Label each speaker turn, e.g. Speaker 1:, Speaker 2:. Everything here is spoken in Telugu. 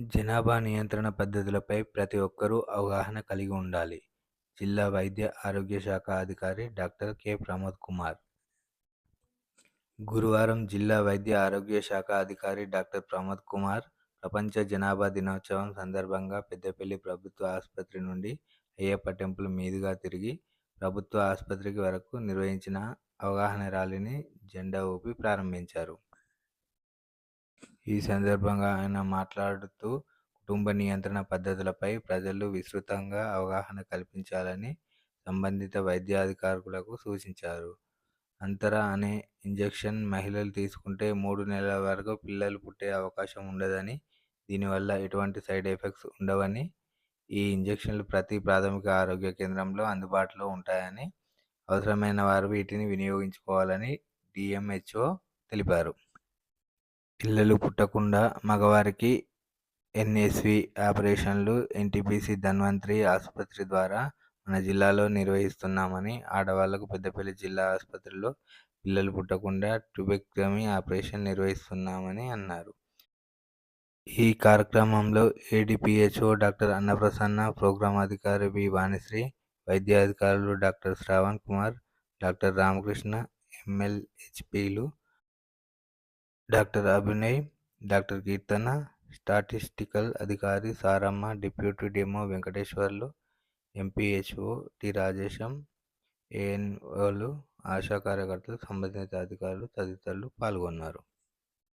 Speaker 1: జనాభా నియంత్రణ పద్ధతులపై ప్రతి ఒక్కరూ అవగాహన కలిగి ఉండాలి. జిల్లా వైద్య ఆరోగ్య శాఖ అధికారి డాక్టర్ కె. ప్రమోద్ కుమార్. గురువారం జిల్లా వైద్య ఆరోగ్య శాఖ అధికారి డాక్టర్ ప్రమోద్ కుమార్ ప్రపంచ జనాభా దినోత్సవం సందర్భంగా పెద్దపల్లి ప్రభుత్వ ఆసుపత్రి నుండి అయ్యప్ప టెంపుల్ మీదుగా తిరిగి ప్రభుత్వ ఆసుపత్రికి వరకు నిర్వహించిన అవగాహన ర్యాలీని జెండా ఊపి ప్రారంభించారు. ఈ సందర్భంగా ఆయన మాట్లాడుతూ కుటుంబ నియంత్రణ పద్ధతులపై ప్రజలు విస్తృతంగా అవగాహన కల్పించాలని సంబంధిత వైద్యాధికారులకు సూచించారు. అంతరా అనే ఇంజెక్షన్ మహిళలు తీసుకుంటే 3 నెలల వరకు పిల్లలు పుట్టే అవకాశం ఉండదని, దీనివల్ల ఎటువంటి సైడ్ ఎఫెక్ట్స్ ఉండవని, ఈ ఇంజెక్షన్లు ప్రతి ప్రాథమిక ఆరోగ్య కేంద్రంలో అందుబాటులో ఉంటాయని, అవసరమైన వారు వీటిని వినియోగించుకోవాలని డిఎంహెచ్ఓ తెలిపారు. పిల్లలు పుట్టకుండా మగవారికి ఎన్ఎస్వి ఆపరేషన్లు ఎన్టీపీసీ ధన్వంతరి ఆసుపత్రి ద్వారా మన జిల్లాలో నిర్వహిస్తున్నామని, ఆడవాళ్లకు పెద్దపల్లి జిల్లా ఆసుపత్రిలో పిల్లలు పుట్టకుండా ట్యూబెక్టమీ ఆపరేషన్ నిర్వహిస్తున్నామని అన్నారు. ఈ కార్యక్రమంలో ఏడీపీహెచ్ఓ డాక్టర్ అన్నప్రసన్న, ప్రోగ్రాం అధికారి బి. వాణిశ్రీ, వైద్యాధికారులు డాక్టర్ శ్రావణ్ కుమార్, డాక్టర్ రామకృష్ణ, ఎంఎల్హెచ్పీలు doctor Abhinay, doctor Keerthana, statistical అధికారి Saramma, deputy DMO Venkateswarlu, MPHO T. Rajesham, ఏఎన్ఓలు, ఆశా కార్యకర్తలు, సంబంధిత అధికారులు తదితరులు పాల్గొన్నారు.